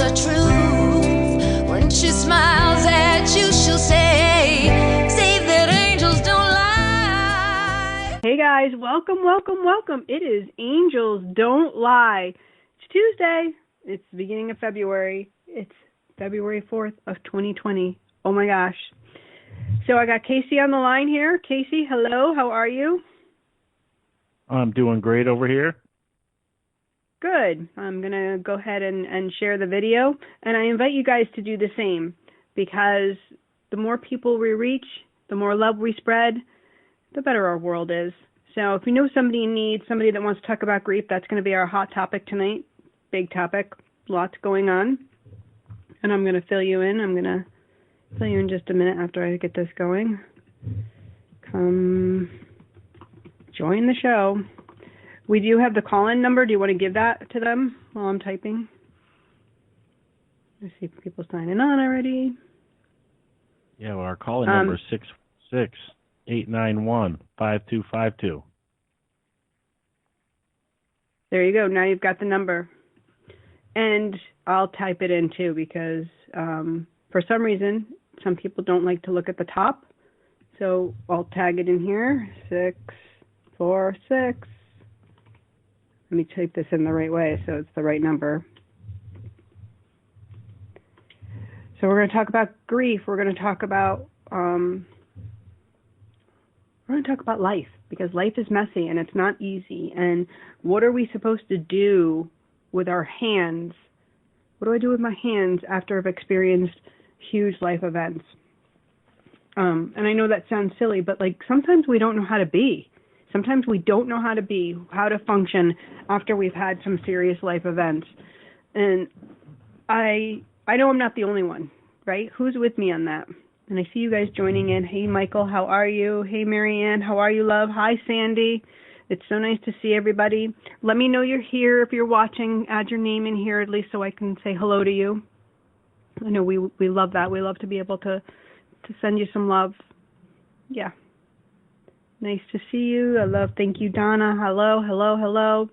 the truth. When she smiles at you, she'll say that angels don't lie. Hey guys, welcome. It is Angels Don't Lie. It's Tuesday. It's the beginning of February. It's February 4th of 2020. Oh my gosh. So I got Casey on the line here. Casey, hello. How are you? I'm doing great over here. Good. I'm going to go ahead and share the video. And I invite you guys to do the same, because the more people we reach, the more love we spread, the better our world is. So if you know somebody in need, somebody that wants to talk about grief, that's going to be our hot topic tonight. Big topic. Lots going on. And I'm going to fill you in. I'm going to fill you in just a minute after I get this going. Come join the show. We do have the call-in number. Do you want to give that to them while I'm typing? Let's see if people signing on already. Yeah, well, our call-in number is 646-891-5252. There you go. Now you've got the number. And I'll type it in too, because for some reason, some people don't like to look at the top. So I'll tag it in here. 646. Let me type this in the right way so it's the right number. So we're going to talk about grief. We're going to talk about life, because life is messy and it's not easy. And what are we supposed to do with our hands? What do I do with my hands after I've experienced huge life events? And I know that sounds silly, but like sometimes we don't know how to be. Sometimes we don't know how to be, how to function after we've had some serious life events. And I know I'm not the only one, right? Who's with me on that? And I see you guys joining in. Hey, Michael, how are you? Hey, Marianne, how are you, love? Hi, Sandy. It's so nice to see everybody. Let me know you're here. If you're watching, add your name in here at least so I can say hello to you. I know we love that. We love to be able to send you some love. Yeah. Nice to see you. Thank you, Donna. Hello.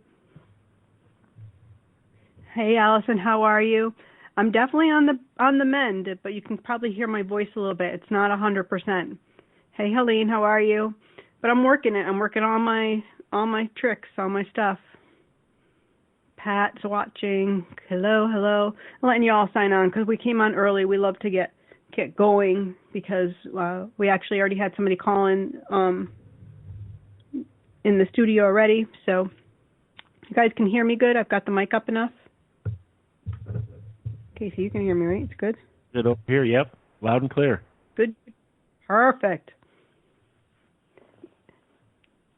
Hey, Allison, how are you? I'm definitely on the mend, but you can probably hear my voice a little bit. It's not 100%. Hey, Helene, how are you? But I'm working it. I'm working on my tricks, all my stuff. Pat's watching. Hello. I'm letting you all sign on because we came on early. We love to get going because we actually already had somebody call in the studio already. So you guys can hear me good? I've got the mic up enough? Okay, so you can hear me, right? It's good? Good over here, yep. Loud and clear. Good. Perfect.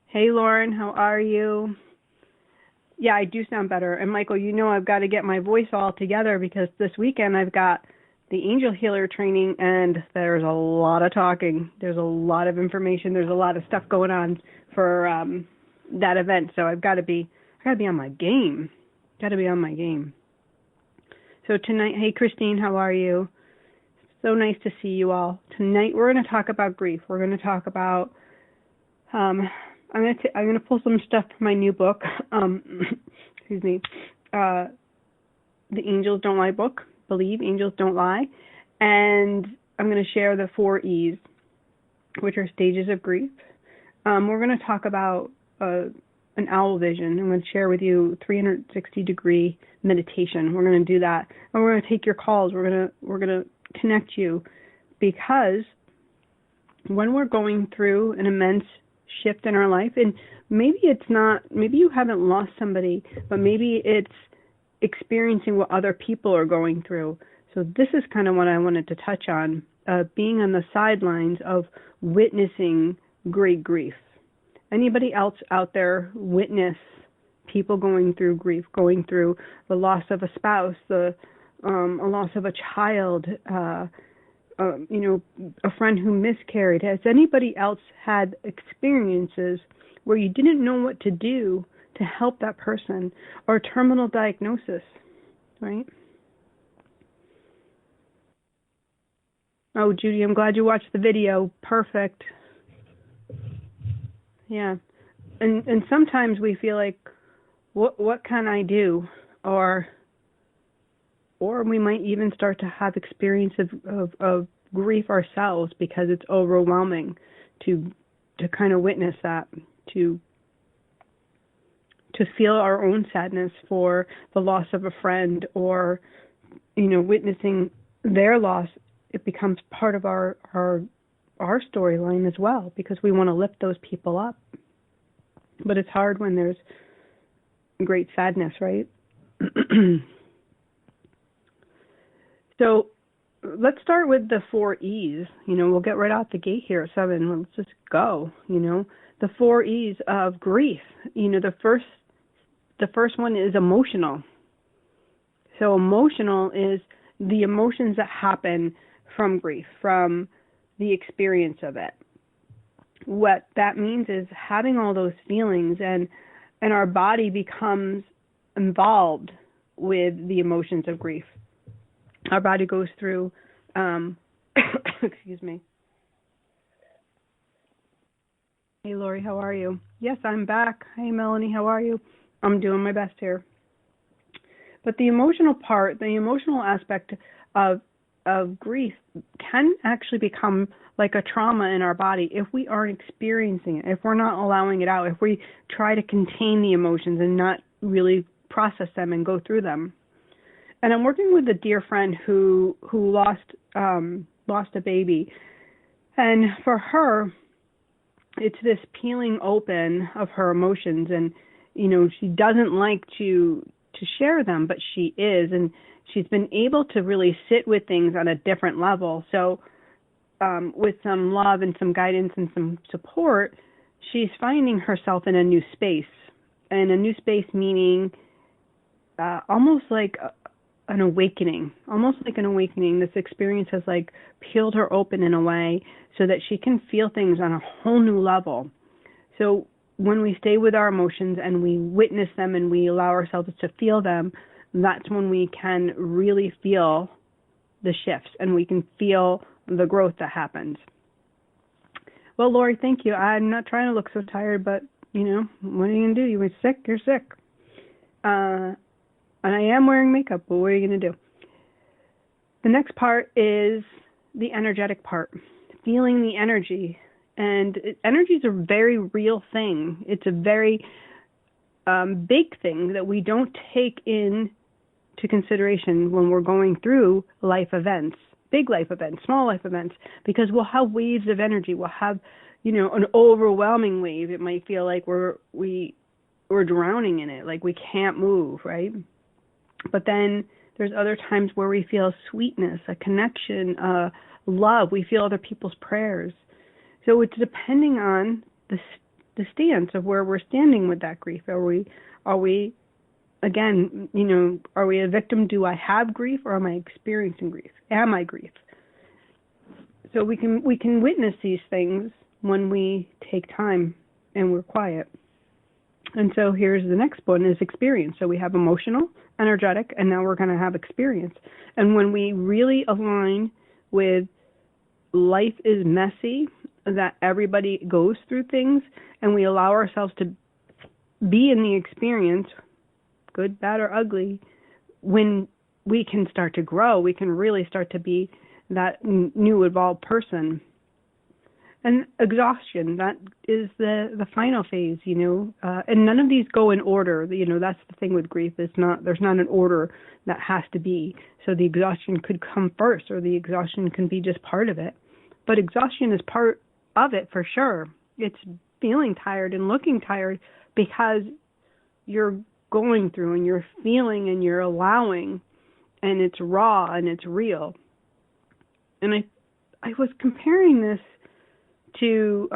Hey, Lauren, how are you? Yeah, I do sound better. And Michael, you know I've got to get my voice all together because this weekend I've got the Angel Healer training, and there's a lot of talking. There's a lot of information. There's a lot of stuff going on for that event. So I got to be on my game. So tonight, hey Christine, how are you? So nice to see you all. Tonight we're going to talk about grief. We're going to talk about I'm going to pull some stuff from my new book. Excuse me. The Angels Don't Lie book. Believe Angels Don't Lie. And I'm going to share the 4 E's, which are stages of grief. We're going to talk about an owl vision. I'm going to share with you 360-degree meditation. We're going to do that. And we're going to take your calls. We're going to connect you, because when we're going through an immense shift in our life, and maybe you haven't lost somebody, but maybe it's experiencing what other people are going through. So this is kind of what I wanted to touch on, being on the sidelines of witnessing great grief. Anybody else out there witness people going through grief, going through the loss of a spouse, a loss of a child, a friend who miscarried? Has anybody else had experiences where you didn't know what to do to help that person, or a terminal diagnosis, right? Oh, Judy, I'm glad you watched the video. Perfect. Yeah. And sometimes we feel like, what can I do? Or or we might even start to have experience of grief ourselves because it's overwhelming to kind of witness that, to feel our own sadness for the loss of a friend, or witnessing their loss. It becomes part of our storyline as well, because we want to lift those people up. But it's hard when there's great sadness, right? So let's start with the 4 E's. We'll get right out the gate here at 7. Let's just go. The 4 E's of grief. The first one is emotional. So emotional is the emotions that happen from grief, from the experience of it. What that means is having all those feelings, and our body becomes involved with the emotions of grief. Our body goes through, excuse me. Hey, Lori, how are you? Yes, I'm back. Hey, Melanie, how are you? I'm doing my best here. But the emotional part, the emotional aspect of grief can actually become like a trauma in our body if we aren't experiencing it, if we're not allowing it out, if we try to contain the emotions and not really process them and go through them. And I'm working with a dear friend who lost a baby, and for her, it's this peeling open of her emotions, and she doesn't like to share them, but she is, and she's been able to really sit with things on a different level. So with some love and some guidance and some support, she's finding herself in a new space. And a new space meaning almost like an awakening. This experience has peeled her open in a way so that she can feel things on a whole new level. So when we stay with our emotions and we witness them and we allow ourselves to feel them, that's when we can really feel the shifts and we can feel the growth that happens. Well, Lori, thank you. I'm not trying to look so tired, but, what are you going to do? You were sick, you're sick. And I am wearing makeup, but what are you going to do? The next part is the energetic part, feeling the energy. And energy is a very real thing. It's a very big thing that we don't take into consideration when we're going through life events, big life events, small life events, because we'll have waves of energy. We'll have, an overwhelming wave. It might feel like we're drowning in it, like we can't move, right? But then there's other times where we feel sweetness, a connection, love. We feel other people's prayers. So it's depending on the stance of where we're standing with that grief. Are we again, are we a victim? Do I have grief, or am I experiencing grief? Am I grief? So we can witness these things when we take time and we're quiet. And so here's the next one is experience. So we have emotional, energetic, and now we're going to have experience. And when we really align with life is messy, that everybody goes through things, and we allow ourselves to be in the experience, good, bad, or ugly, when we can start to grow, we can really start to be that new evolved person. And exhaustion, that is the final phase, and none of these go in order. That's the thing with grief. There's not an order that has to be. So the exhaustion could come first, or the exhaustion can be just part of it. But exhaustion is part of it for sure. It's feeling tired and looking tired because you're going through and you're feeling and you're allowing, and it's raw and it's real. And I was comparing this to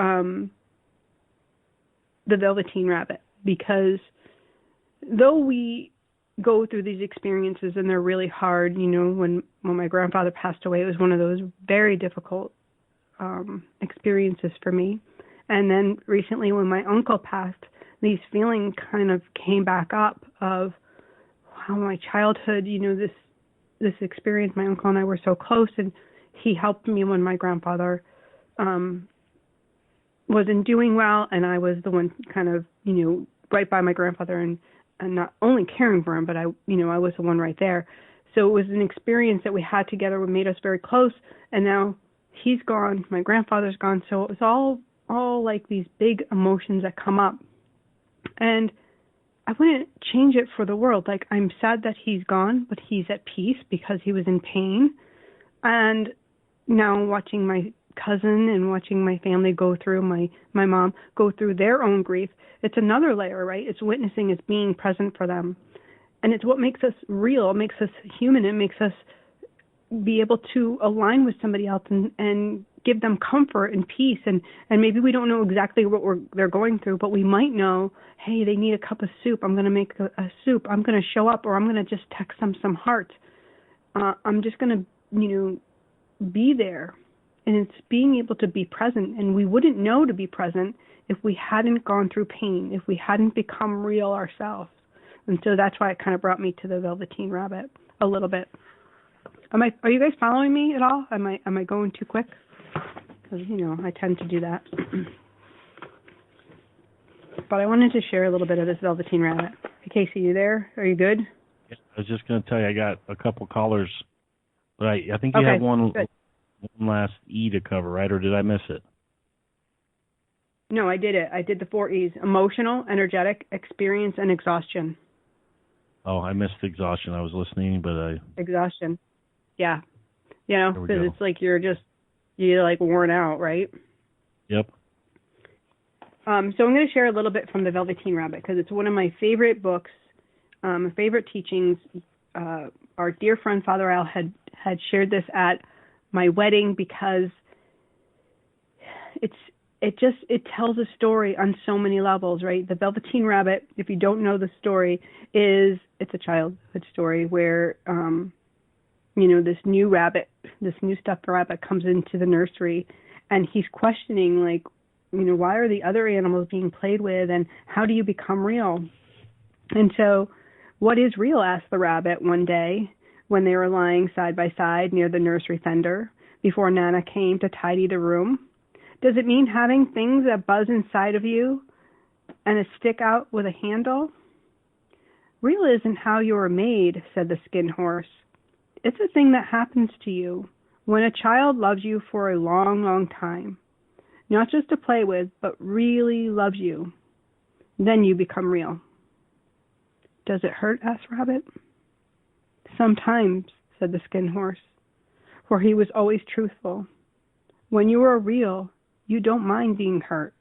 the Velveteen Rabbit, because though we go through these experiences and they're really hard, when my grandfather passed away, it was one of those very difficult experiences for me. And then recently when my uncle passed, these feelings kind of came back up of how my childhood, this experience, my uncle and I were so close, and he helped me when my grandfather wasn't doing well, and I was the one kind of, right by my grandfather and not only caring for him, but I was the one right there. So it was an experience that we had together. What made us very close. And now he's gone. My grandfather's gone. So it was all like these big emotions that come up. And I wouldn't change it for the world. Like, I'm sad that he's gone, but he's at peace because he was in pain. And now watching my cousin and watching my family go through, my mom go through their own grief, it's another layer, right? It's witnessing, it's being present for them. And it's what makes us real, it makes us human, it makes us be able to align with somebody else and give them comfort and peace. And maybe we don't know exactly what they're going through, but we might know, hey, they need a cup of soup. I'm going to make a soup. I'm going to show up, or I'm going to just text them some hearts. I'm just going to, be there. And it's being able to be present. And we wouldn't know to be present if we hadn't gone through pain, if we hadn't become real ourselves. And so that's why it kind of brought me to the Velveteen Rabbit a little bit. Are you guys following me at all? Am I going too quick? Because, I tend to do that. But I wanted to share a little bit of this Velveteen Rabbit. Hey, Casey, you there? Are you good? Yeah, I was just going to tell you, I got a couple callers, but I think you have one last E to cover, right? Or did I miss it? No, I did it. I did the 4 E's: emotional, energetic, experience, and exhaustion. Oh, I missed exhaustion. I was listening, but Exhaustion. Yeah. Because it's like you're like worn out, right? Yep. So I'm going to share a little bit from the Velveteen Rabbit because it's one of my favorite books, favorite teachings. Our dear friend Father Al had shared this at my wedding because it tells a story on so many levels, right? The Velveteen Rabbit, if you don't know the story, it's a childhood story where this new rabbit, this new stuffed rabbit comes into the nursery and he's questioning, like, why are the other animals being played with and how do you become real? And so, what is real? Asked the rabbit one day when they were lying side by side near the nursery fender before Nana came to tidy the room. Does it mean having things that buzz inside of you and a stick out with a handle? Real isn't how you were made, said the skin horse. It's a thing that happens to you when a child loves you for a long, long time. Not just to play with, but really loves you. Then you become real. Does it hurt? Asked Rabbit. Sometimes, said the skin horse, for he was always truthful. When you are real, you don't mind being hurt.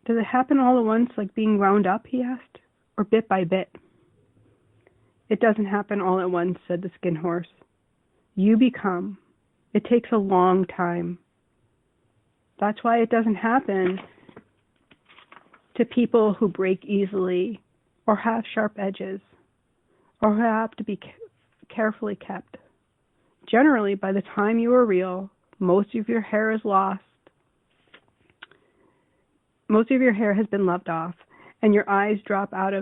Does it happen all at once like being wound up, he asked, or bit by bit? It doesn't happen all at once, said the skin horse. You become. It takes a long time. That's why it doesn't happen to people who break easily or have sharp edges or who have to be carefully kept. Generally, by the time you are real, most of your hair is lost. Most of your hair has been loved off, and your eyes drop out,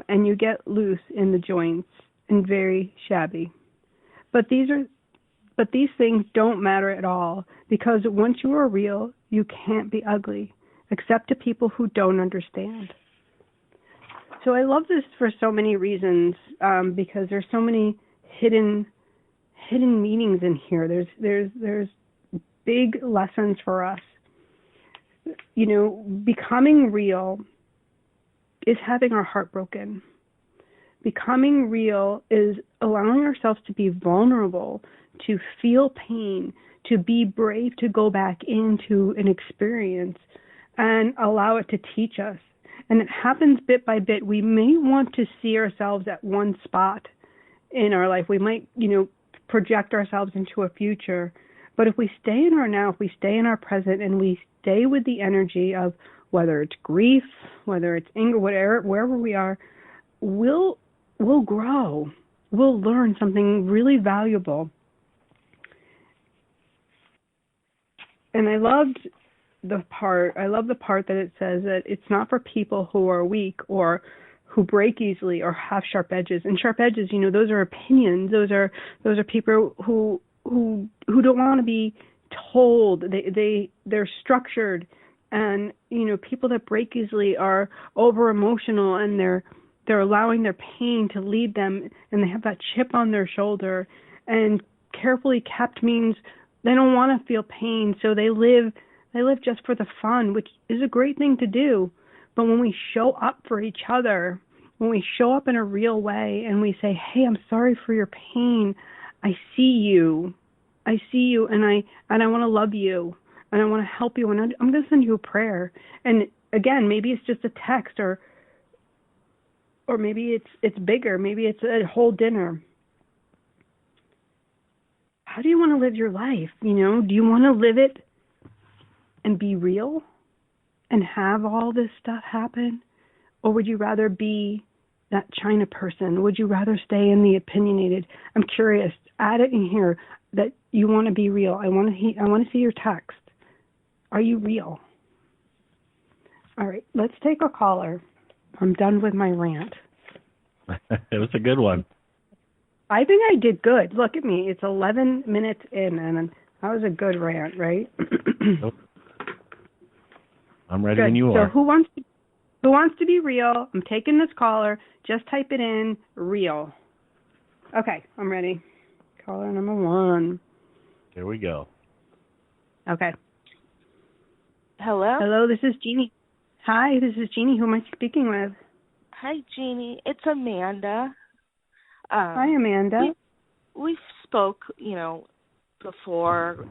and you get loose in the joints and very shabby. But these things don't matter at all, because once you are real, you can't be ugly, except to people who don't understand. So I love this for so many reasons, because there's so many hidden meanings in here. There's big lessons for us. Becoming real is having our heart broken. Becoming real is allowing ourselves to be vulnerable, to feel pain, to be brave, to go back into an experience and allow it to teach us. And it happens bit by bit. We may want to see ourselves at one spot in our life. We might, project ourselves into a future. But if we stay in our now, if we stay in our present, and we stay with the energy of whether it's grief, whether it's anger, wherever we are, we'll grow. We'll learn something really valuable. And I love the part that it says that it's not for people who are weak or who break easily or have sharp edges. And sharp edges, those are opinions. Those are people who don't want to be told. They're structured, and people that break easily are over emotional, and they're they're allowing their pain to lead them, and they have that chip on their shoulder. And carefully kept means they don't want to feel pain, so they live just for the fun, which is a great thing to do. But when we show up for each other, when we show up in a real way and we say, hey, I'm sorry for your pain. I see you, and I want to love you, and I want to help you, and I'm going to send you a prayer. And again, maybe it's just a text, or maybe it's bigger. Maybe it's a whole dinner. How do you want to live your life? Do you want to live it and be real and have all this stuff happen? Or would you rather be that China person? Would you rather stay in the opinionated? I'm curious. Add it in here that you want to be real. I want to see your text. Are you real? All right, let's take a caller. I'm done with my rant. It was a good one. I think I did good. Look at me. It's 11 minutes in, and that was a good rant, right? Nope. I'm ready good. when you are. So who wants to be real? I'm taking this caller. Just type it in, real. Okay, I'm ready. Caller number 1. Here we go. Okay. Hello? Hello, this is Jeannie. Hi, this is Jeannie. Who am I speaking with? Hi, Jeannie. It's Amanda. Hi, Amanda. We spoke, before.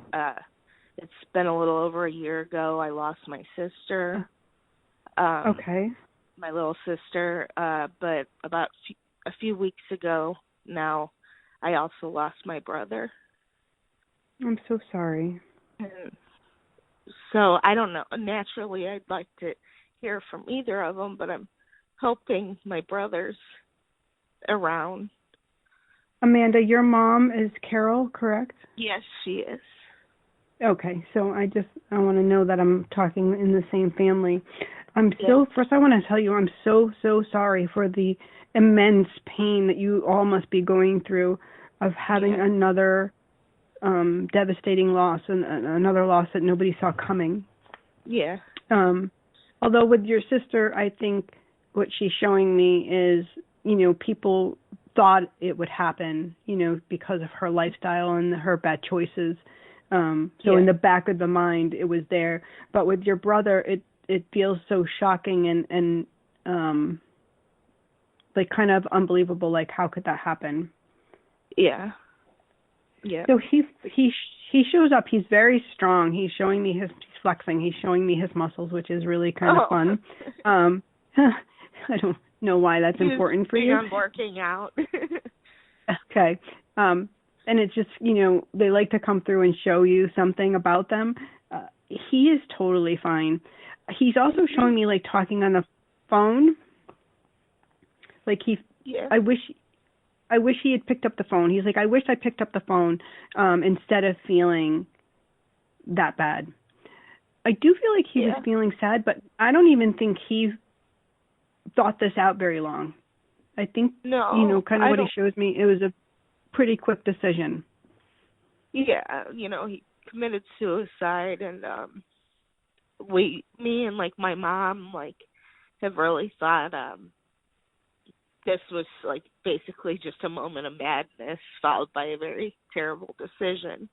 It's been a little over a year ago. I lost my sister. Okay. My little sister. But about a few weeks ago now, I also lost my brother. I'm so sorry. And so I don't know. Naturally, I'd like to hear from either of them, but I'm hoping my brother's around. Amanda, your mom is Carol, correct? Yes, she is. Okay, so I want to know that I'm talking in the same family. First I want to tell you I'm so sorry for the immense pain that you all must be going through of having another devastating loss and another loss that nobody saw coming. Yeah. Although with your sister, I think what she's showing me is, people thought it would happen, because of her lifestyle and her bad choices. In the back of the mind, it was there. But with your brother, it feels so shocking and like kind of unbelievable. Like, how could that happen? Yeah. Yeah. So he shows up. He's very strong. He's showing me he's flexing. He's showing me his muscles, which is really kind of fun. I don't know why that's important for you. I'm working out. Okay. And it's just, they like to come through and show you something about them. He is totally fine. He's also showing me, like, talking on the phone. Like, I wish he had picked up the phone. He's like, I wish I picked up the phone instead of feeling that bad. I do feel like he was feeling sad, but I don't even think he thought this out very long. I think, kind of what he shows me, it was a pretty quick decision. Yeah, he committed suicide, and me and, like, my mom, like, have really thought this was, like, basically just a moment of madness followed by a very terrible decision.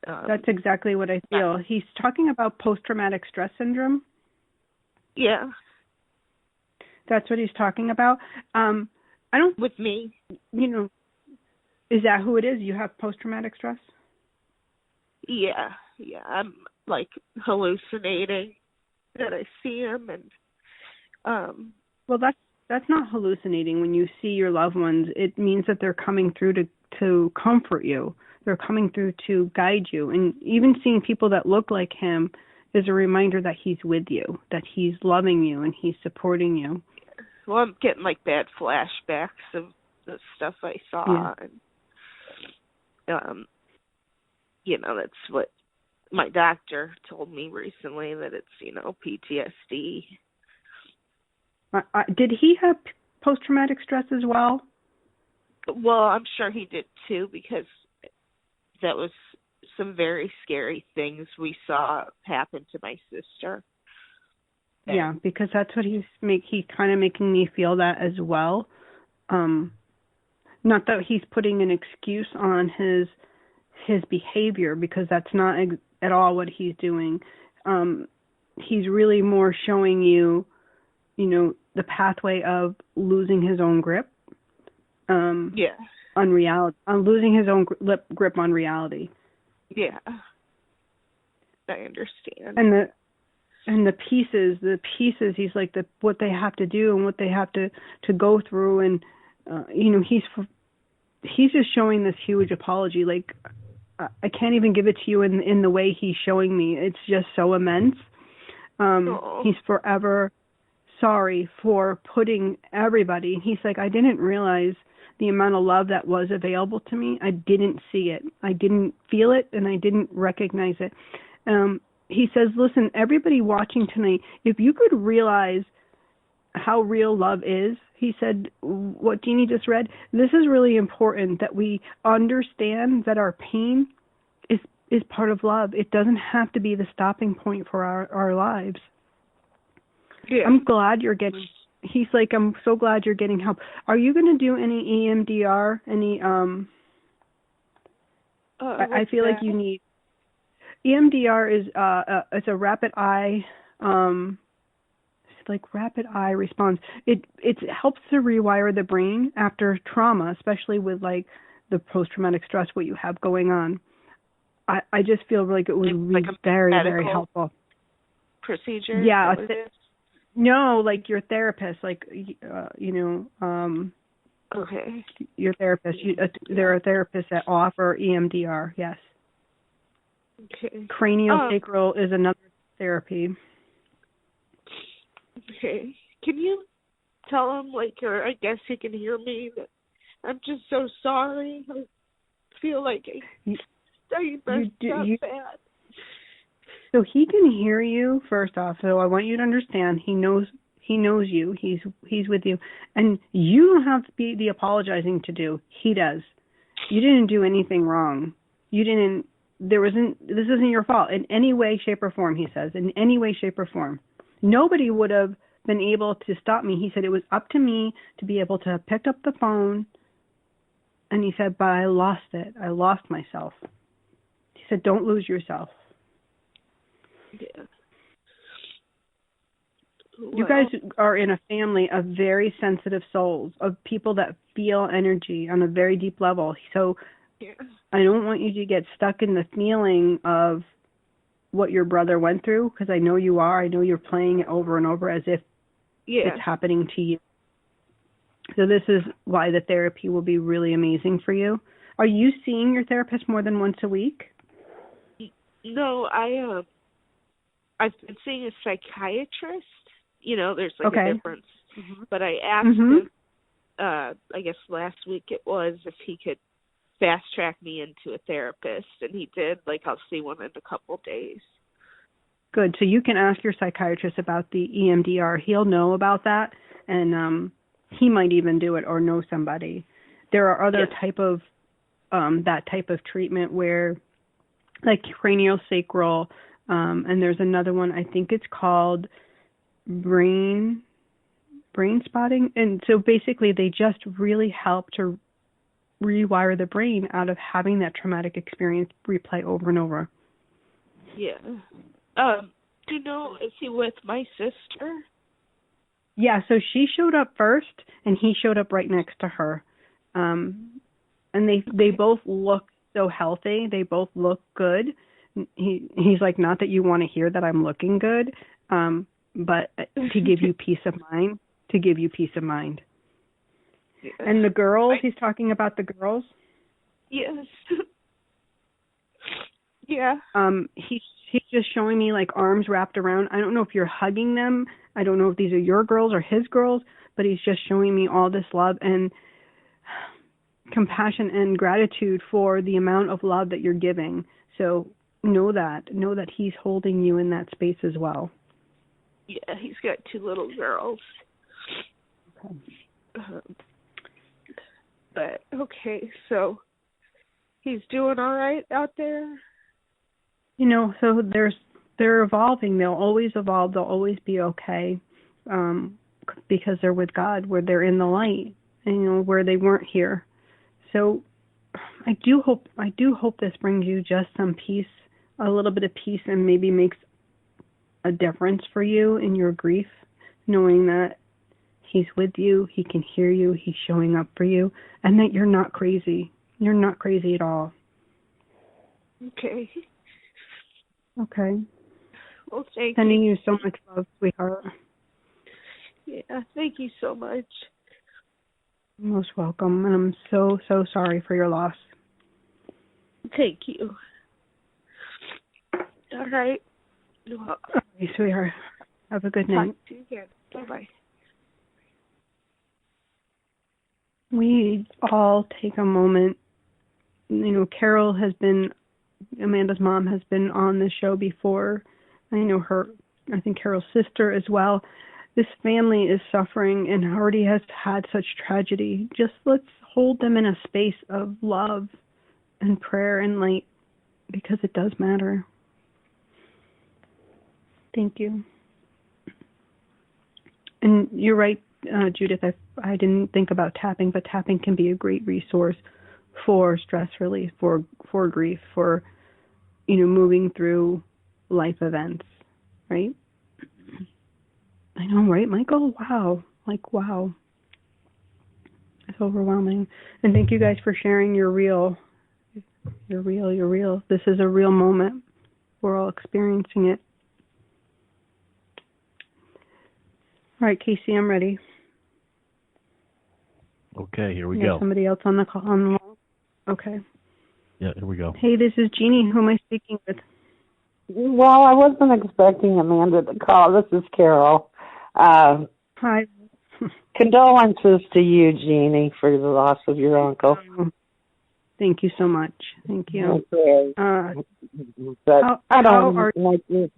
That's exactly what I feel. He's talking about post-traumatic stress syndrome. Yeah. That's what he's talking about. I don't... With me. Is that who it is? You have post-traumatic stress? Yeah. I'm, like, hallucinating that I see him, and... Well, that's not hallucinating. When you see your loved ones, it means that they're coming through to comfort you. They're coming through to guide you. And even seeing people that look like him is a reminder that he's with you, that he's loving you and he's supporting you. Well, I'm getting, like, bad flashbacks of the stuff I saw. Yeah. And, that's what my doctor told me recently, that it's, PTSD. Did he have post-traumatic stress as well? Well, I'm sure he did, too, because that was some very scary things we saw happen to my sister. Yeah, because that's what he kind of making me feel that as well. Not that he's putting an excuse on his behavior, because that's not at all what he's doing. He's really more showing you, the pathway of losing his own grip. On reality, on losing his own grip on reality. Yeah, I understand. And the pieces, he's like what they have to do and what they have to go through, and he's just showing this huge apology. Like, I can't even give it to you in the way he's showing me. It's just so immense. He's forever sorry for putting everybody. He's like, I didn't realize the amount of love that was available to me. I didn't see it. I didn't feel it, and I didn't recognize it. He says, listen, everybody watching tonight, if you could realize how real love is, he said, what Jeannie just read, this is really important, that we understand that our pain is part of love. It doesn't have to be the stopping point for our lives. Yeah. I'm glad you're getting, he's like, I'm so glad you're getting help. Are you going to do any EMDR, any, I feel like you need, EMDR is, it's a rapid eye, like rapid eye response. It helps to rewire the brain after trauma, especially with like the post-traumatic stress, what you have going on. I just feel like it would be very, very helpful. Procedure? Yeah. No, like your therapist, like, okay. Your therapist. There are therapists that offer EMDR, yes. Okay. Craniosacral is another therapy. Okay. Can you tell him, like, or I guess he can hear me, that I'm just so sorry. I feel like I messed up bad. So he can hear you, first off. So I want you to understand, he knows you. He's with you. And you don't have to be the apologizing to do. He does. You didn't do anything wrong. This isn't your fault in any way, shape, or form, he says. In any way, shape, or form. Nobody would have been able to stop me. He said it was up to me to be able to pick up the phone. And he said, but I lost it. I lost myself. He said, don't lose yourself. Yeah. Well, you guys are in a family of very sensitive souls, of people that feel energy on a very deep level. So yeah. I don't want you to get stuck in the feeling of what your brother went through, because I know you are. I know you're playing it over and over as if it's happening to you. So this is why the therapy will be really amazing for you. Are you seeing your therapist more than once a week? No, I've been seeing a psychiatrist. There's like a difference. Mm-hmm. But I asked him, I guess last week it was, if he could fast track me into a therapist, and he did. Like, I'll see one in a couple days. Good. So you can ask your psychiatrist about the EMDR. He'll know about that, and he might even do it or know somebody. There are other type of that type of treatment where, like craniosacral, and there's another one, I think it's called brain spotting. And so basically they just really help to rewire the brain out of having that traumatic experience replay over and over. Yeah. Do you know, is he with my sister? Yeah, so she showed up first, and he showed up right next to her. And they both look so healthy. They both look good. He's like, not that you want to hear that I'm looking good, but to give you peace of mind. Yeah. And the girls, he's talking about the girls? Yes. Yeah. He's just showing me like arms wrapped around. I don't know if you're hugging them. I don't know if these are your girls or his girls, but he's just showing me all this love and compassion and gratitude for the amount of love that you're giving. So know that he's holding you in that space as well. Yeah, he's got 2 little girls. Okay. But okay, so he's doing all right out there. So there's they're evolving. They'll always evolve. They'll always be okay, because they're with God, where they're in the light, and where they weren't here. So I do hope this brings you just some peace, a little bit of peace, and maybe makes a difference for you in your grief, knowing that He's with you, He can hear you, He's showing up for you, and that you're not crazy. You're not crazy at all. Okay. Okay. Well, thank Sending you. you so much love, sweetheart. Yeah, thank you so much. You're most welcome, and I'm so, so sorry for your loss. Thank you. All right. Well, Okay, sweetheart. Have a good night. talk to you again. Bye-bye. We all take a moment. Carol has been, Amanda's mom has been on the show before. I know her, I think Carol's sister as well. This family is suffering and already has had such tragedy. Just let's hold them in a space of love and prayer and light, because it does matter. Thank you. And you're right, Judith, I didn't think about tapping, but tapping can be a great resource for stress relief, for grief, for, moving through life events, right? I know, right, Michael? Wow. Wow. It's overwhelming. And thank you guys for sharing your real. You're real. This is a real moment. We're all experiencing it. All right, Casey, I'm ready. Okay, here we go. Somebody else on the call on the line? Okay. Yeah, here we go. Hey, this is Jeannie. Who am I speaking with? Well, I wasn't expecting Amanda to call. This is Carol. Hi. Condolences to you, Jeannie, for the loss of your uncle. Thank you so much. Thank you. Okay. But I don't like you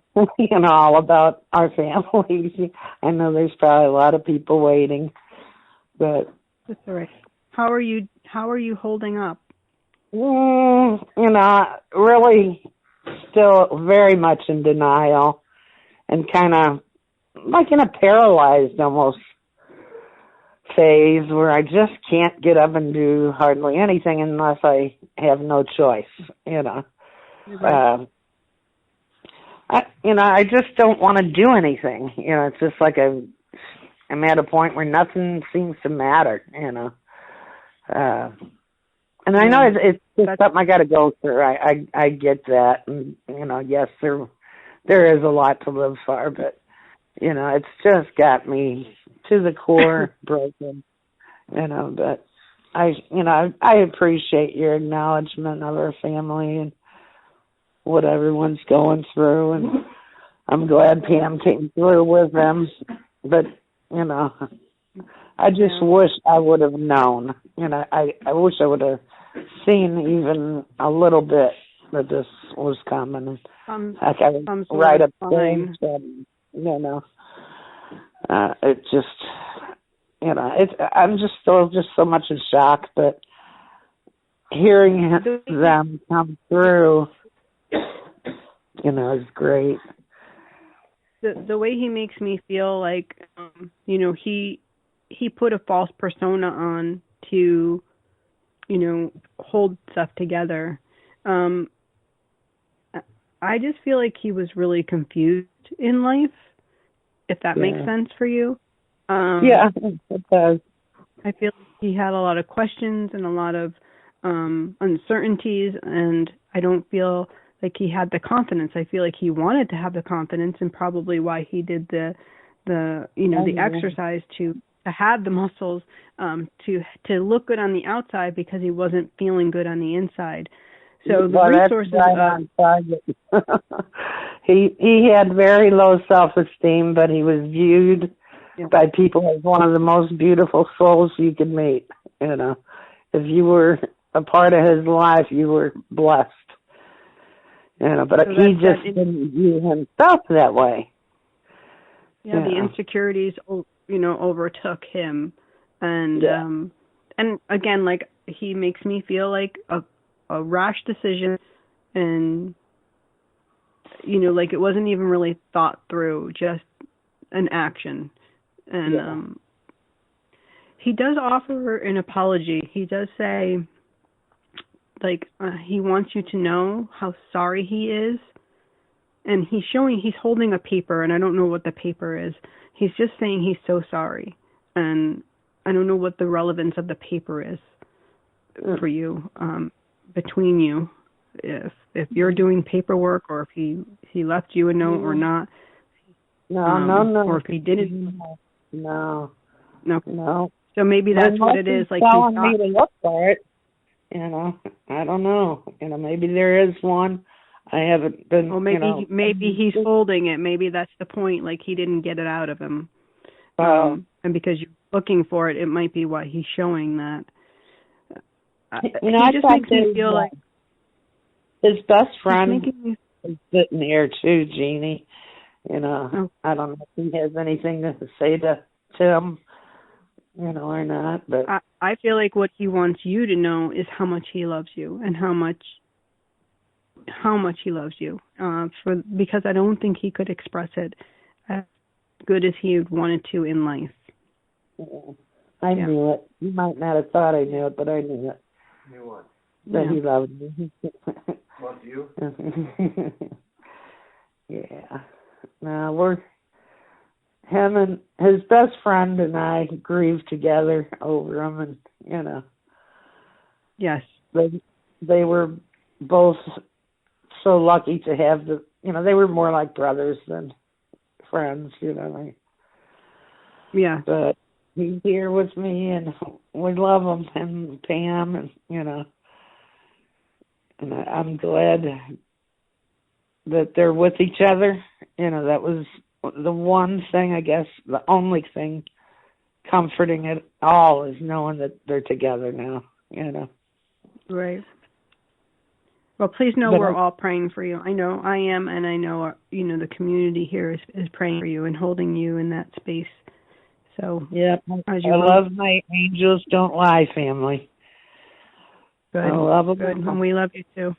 all about our families. I know there's probably a lot of people waiting, but that's all right. How are you holding up? Really still very much in denial and kind of like in a paralyzed almost phase where I just can't get up and do hardly anything unless I have no choice, Right. I just don't want to do anything. It's just like I'm at a point where nothing seems to matter, and I know it's just something I got to go through. I get that, and yes, there is a lot to live for, but it's just got me to the core broken. But I appreciate your acknowledgement of our family and what everyone's going through, and I'm glad Pam came through with them. But I just wish I would have known. I wish I would have seen even a little bit that this was coming. Like I was right up there, it just, I'm just still just so much in shock. But hearing them come through, is great. The way he makes me feel like, he put a false persona on to, hold stuff together. I just feel like he was really confused in life, if that makes sense for you. Yeah, it does. I feel like he had a lot of questions and a lot of uncertainties, and I don't feel like he had the confidence. I feel like he wanted to have the confidence, and probably why he did the exercise to have the muscles, to look good on the outside, because he wasn't feeling good on the inside. So the resources on target. He had very low self-esteem, but he was viewed by people as one of the most beautiful souls you could meet. If you were a part of his life, you were blessed. But so he just didn't view himself that way. Yeah, the insecurities, overtook him, and again, like, he makes me feel like a rash decision, and like it wasn't even really thought through, just an action. And he does offer an apology. He does say, like, he wants you to know how sorry he is. And he's holding a paper, and I don't know what the paper is. He's just saying he's so sorry. And I don't know what the relevance of the paper is for you, between you. If you're doing paperwork, or if he left you a note or not. No. Or if he didn't. No. So maybe that's what it is. Like, telling me to look for it. I don't know. Maybe there is one. I haven't been. Well, maybe he's holding it. Maybe that's the point. Like, he didn't get it out of him. And because you're looking for it, it might be why he's showing that. He just makes me feel like his best friend is sitting here too, Jeannie. I don't know if he has anything to say to him, or not. But I feel like what he wants you to know is how much he loves you, and how much he loves you. Because I don't think he could express it as good as he wanted to in life. I knew it. You might not have thought I knew it, but I knew it. Knew what? That he loved me. Loved you? Yeah. No, him and his best friend and I grieved together over him, and Yes. They were both so lucky to have they were more like brothers than friends, Yeah. But he's here with me, and we love him, and Pam, and and I'm glad that they're with each other. That was the one thing, I guess, the only thing comforting it all is knowing that they're together now, Right. Well, please know we're all praying for you. I know I am, and I know, the community here is praying for you and holding you in that space. So, yeah, I love my Angels Don't Lie family. Good. I love them. Good, and we love you too.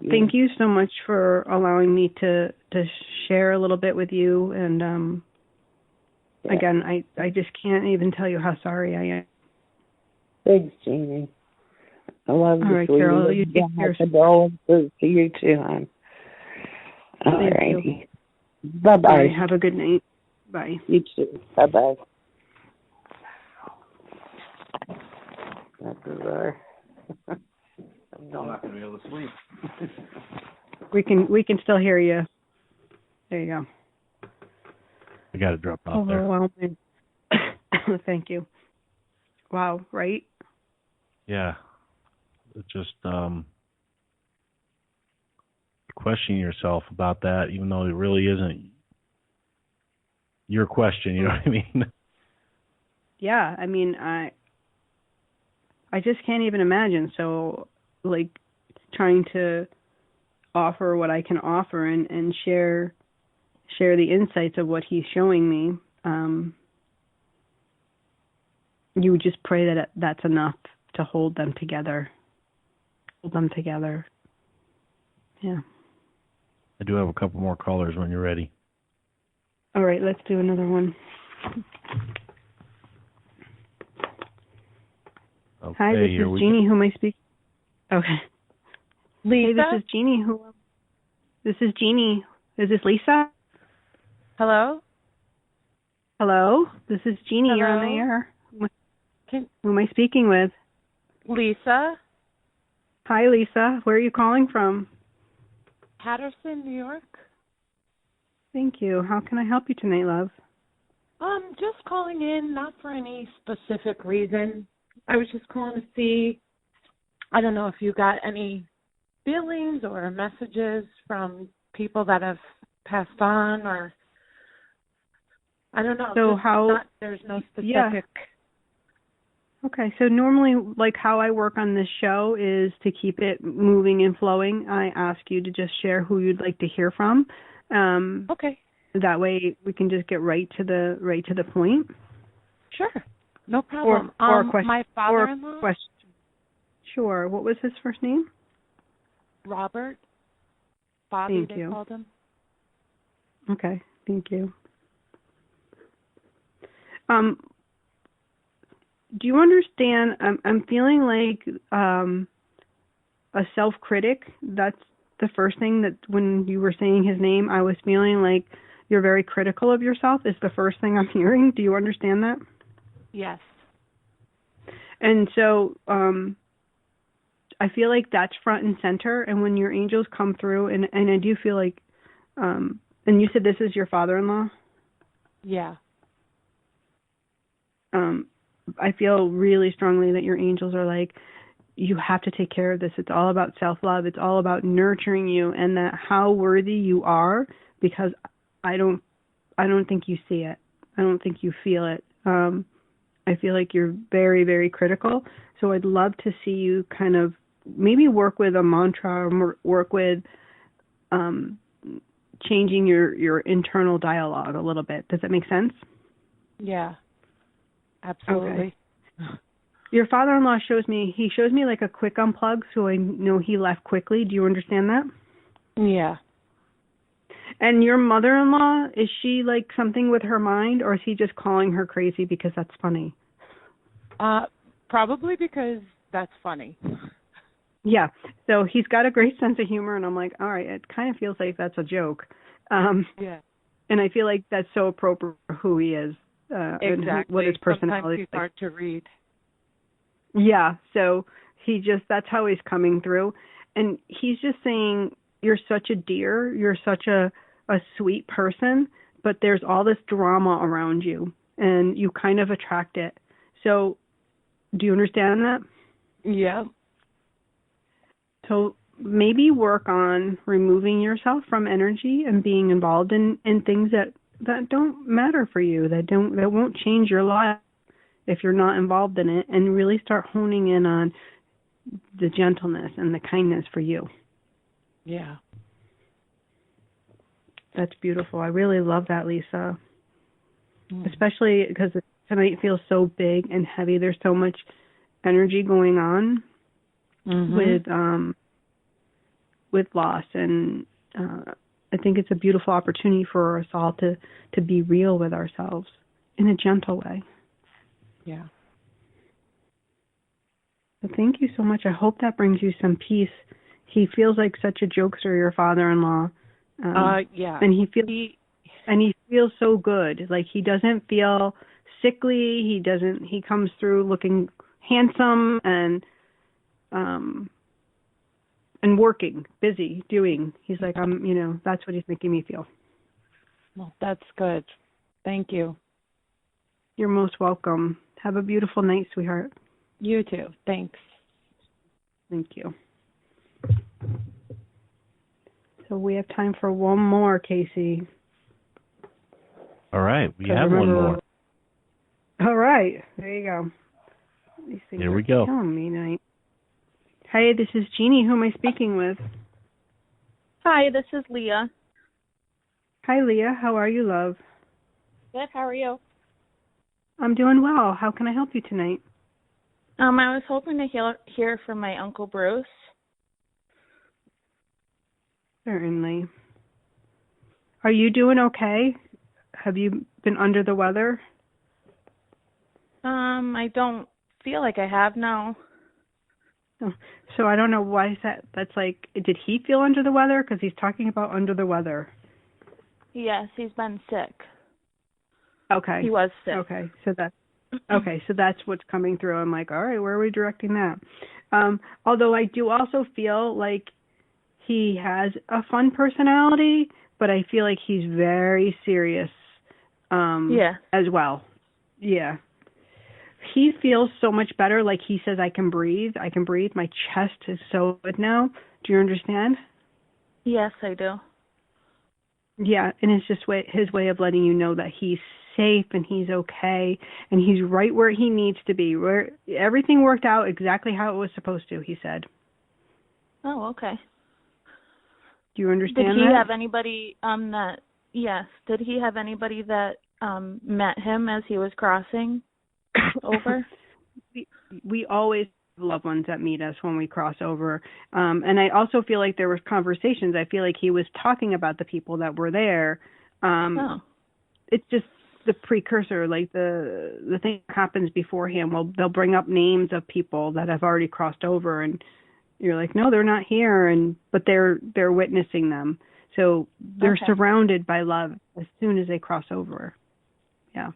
Thank you so much for allowing me to share a little bit with you. And again, I just can't even tell you how sorry I am. Thanks, Jeannie. I love you. All right, Carol. You take care. Condolences to you too, hon. All righty. Bye-bye. All right, have a good night. Bye. You too. Bye-bye. That's bizarre. I'm not going to be able to sleep. We can still hear you. There you go. I got to drop off there. Overwhelming. Thank you. Wow, right? Yeah. It's just questioning yourself about that, even though it really isn't your question, you know what I mean? Yeah, I mean, I just can't even imagine. So, like, trying to offer what I can offer and share the insights of what he's showing me. You would just pray that that's enough to hold them together. Hold them together. Yeah. I do have a couple more callers when you're ready. All right, let's do another one. Okay, Hi, this is Jeannie. Who am I speaking? Okay. Lisa? Hey, this is Jeannie. This is Jeannie. Is this Lisa? Hello? Hello? This is Jeannie. Hello? You're on the air. Who am I speaking with? Lisa? Hi, Lisa. Where are you calling from? Patterson, New York. Thank you. How can I help you tonight, love? Just calling in, not for any specific reason. I was just calling to see, I don't know if you got any feelings or messages from people that have passed on, or I don't know. So there's no specific. Yeah. Okay, so normally, like how I work on this show is to keep it moving and flowing. I ask you to just share who you'd like to hear from. Okay. That way, we can just get right to the point. Sure, no problem. Or a question. My father-in-law. Question. Sure. What was his first name? Robert. Bobby, Thank they you. called him. Okay, thank you. Do you understand? I'm feeling like a self-critic. That's the first thing that when you were saying his name, I was feeling like you're very critical of yourself is the first thing I'm hearing. Do you understand that? Yes. And so I feel like that's front and center. And when your angels come through, and I do feel like, and you said this is your father-in-law? Yeah. I feel really strongly that your angels are like, you have to take care of this. It's all about self-love. It's all about nurturing you, and that how worthy you are, because I don't think you see it. I don't think you feel it. I feel like you're very, very critical. So I'd love to see you kind of maybe work with a mantra or work with changing your internal dialogue a little bit. Does that make sense? Yeah. Absolutely. Okay. Your father-in-law shows me like a quick unplug, so I know he left quickly. Do you understand that? Yeah. And your mother-in-law, is she like something with her mind, or is he just calling her crazy because that's funny? Probably because that's funny. Yeah. So he's got a great sense of humor, and I'm like, all right, it kind of feels like that's a joke. Yeah. And I feel like that's so appropriate for who he is. Exactly. And what his personality is. Sometimes he's hard to read. Yeah, so that's how he's coming through. And he's just saying, you're such a dear, you're such a sweet person, but there's all this drama around you, and you kind of attract it. So, do you understand that? Yeah. So, maybe work on removing yourself from energy and being involved in things that don't matter for you, that won't change your life if you're not involved in it, and really start honing in on the gentleness and the kindness for you. Yeah. That's beautiful. I really love that, Lisa. Especially because tonight feels so big and heavy. There's so much energy going on with loss, and I think it's a beautiful opportunity for us all to be real with ourselves in a gentle way. Yeah. So thank you so much. I hope that brings you some peace. He feels like such a jokester, your father-in-law. Yeah. And he feels so good. Like he doesn't feel sickly. He comes through looking handsome and working, busy, doing. He's like, that's what he's making me feel. Well, that's good. Thank you. You're most welcome. Have a beautiful night, sweetheart. You too. Thanks. Thank you. So we have time for one more, Casey. All right. We have one more. All right. There you go. These things Here we are go. killing me tonight. Hey, this is Jeannie. Who am I speaking with? Hi, this is Leah. Hi, Leah. How are you, love? Good. How are you? I'm doing well. How can I help you tonight? I was hoping to hear from my Uncle Bruce. Certainly. Are you doing okay? Have you been under the weather? I don't feel like I have, no. So I don't know why is that. That's like, did he feel under the weather? Because he's talking about under the weather. Yes, he's been sick. Okay. He was sick. Okay, so that's what's coming through. I'm like, all right, where are we directing that? Although I do also feel like he has a fun personality, but I feel like he's very serious as well. Yeah. He feels so much better. Like he says, I can breathe. My chest is so good now. Do you understand? Yes, I do. Yeah, and it's just his way of letting you know that he's safe and he's okay and he's right where he needs to be. Where everything worked out exactly how it was supposed to, he said. Oh, okay. Do you understand that? Did he have anybody Did he have anybody that met him as he was crossing over? We always loved ones that meet us when we cross over. And I also feel like there were conversations. I feel like he was talking about the people that were there. It's just the precursor, like the thing that happens beforehand. Well, they'll bring up names of people that have already crossed over, and you're like, no, they're not here, but they're witnessing them. So they're surrounded by love as soon as they cross over. Yeah.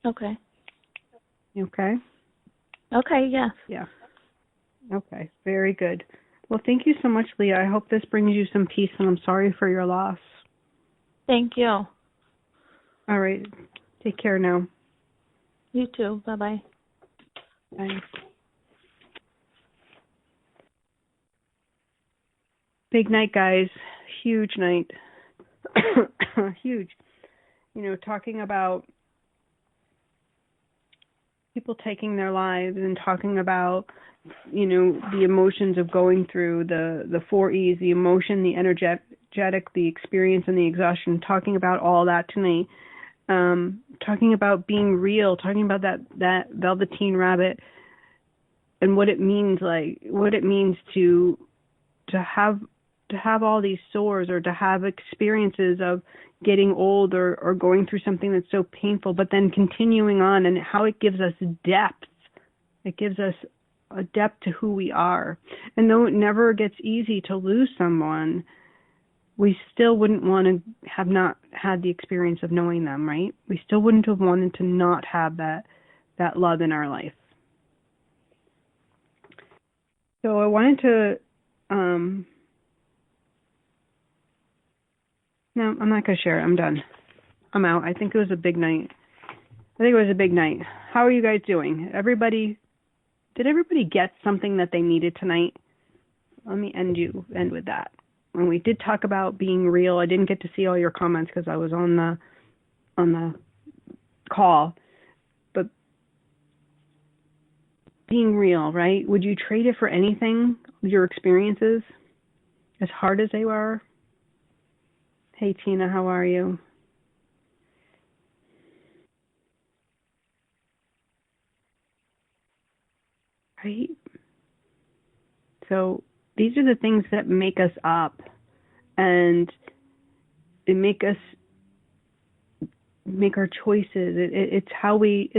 Okay. You okay? Okay, yes. Yeah. Okay, very good. Well, thank you so much, Leah. I hope this brings you some peace, and I'm sorry for your loss. Thank you. All right. Take care now. You too. Bye-bye. Bye. Big night, guys. Huge night. Huge. You know, talking about people taking their lives and talking about, you know, the emotions of going through the 4 E's, the emotion, the energetic, the experience, and the exhaustion, talking about all that tonight. Talking about being real, talking about that Velveteen Rabbit and what it means, to have all these sores, or to have experiences of getting old or going through something that's so painful, but then continuing on, and how it gives us depth. It gives us a depth to who we are. And though it never gets easy to lose someone, we still wouldn't want to have not had the experience of knowing them, right? We still wouldn't have wanted to not have that love in our life. So I wanted to, no, I'm not going to share it. I'm done. I'm out. I think it was a big night. How are you guys doing? Did everybody get something that they needed tonight? Let me end with that. And we did talk about being real. I didn't get to see all your comments because I was on the call. But being real, right? Would you trade it for anything? Your experiences, as hard as they were? Hey, Tina, how are you? Right? So these are the things that make us up, and they make our choices. It's how we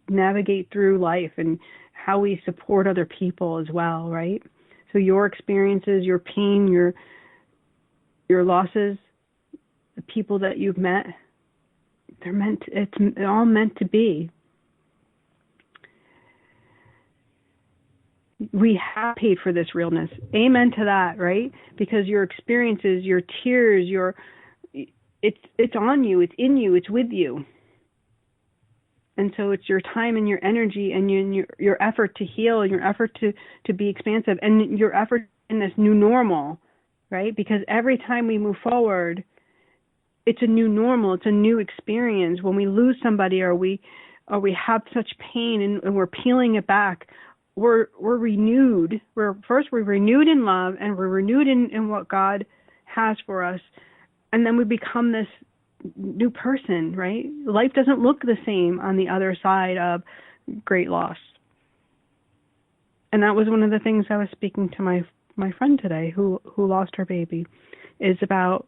navigate through life, and how we support other people as well, right? So your experiences, your pain, your losses, the people that you've met, it's all meant to be. We have paid for this realness. Amen to that, right? Because your experiences, your tears, it's on you, it's in you, it's with you. And so it's your time and your energy and your effort to heal, and your effort to be expansive, and your effort in this new normal, right? Because every time we move forward, it's a new normal, it's a new experience. When we lose somebody, or we have such pain, and we're peeling it back, we're renewed. We're renewed in love, and we're renewed in what God has for us. And then we become this new person, right? Life doesn't look the same on the other side of great loss. And that was one of the things I was speaking to my friend today who lost her baby, is about,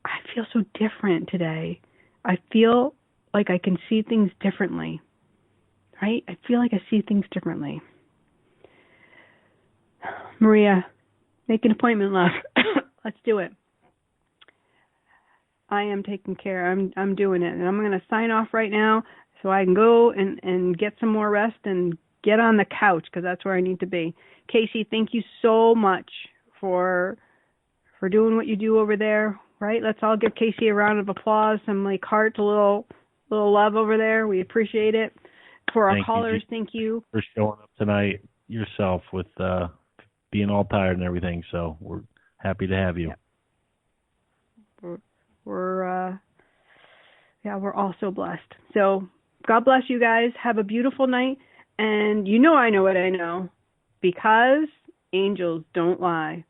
I feel so different today. I feel like I can see things differently, right? I feel like I see things differently. Maria, make an appointment, love. Let's do it. I am taking care. I'm doing it. And I'm going to sign off right now so I can go and get some more rest and get on the couch, because that's where I need to be. Casey, thank you so much for doing what you do over there, right? Let's all give Casey a round of applause, some hearts, a little love over there. We appreciate it. For our callers, thank you for showing up tonight yourself with being all tired and everything. So we're happy to have you. Yeah. We're all so blessed. So God bless you guys. Have a beautiful night. And I know what I know, because angels don't lie.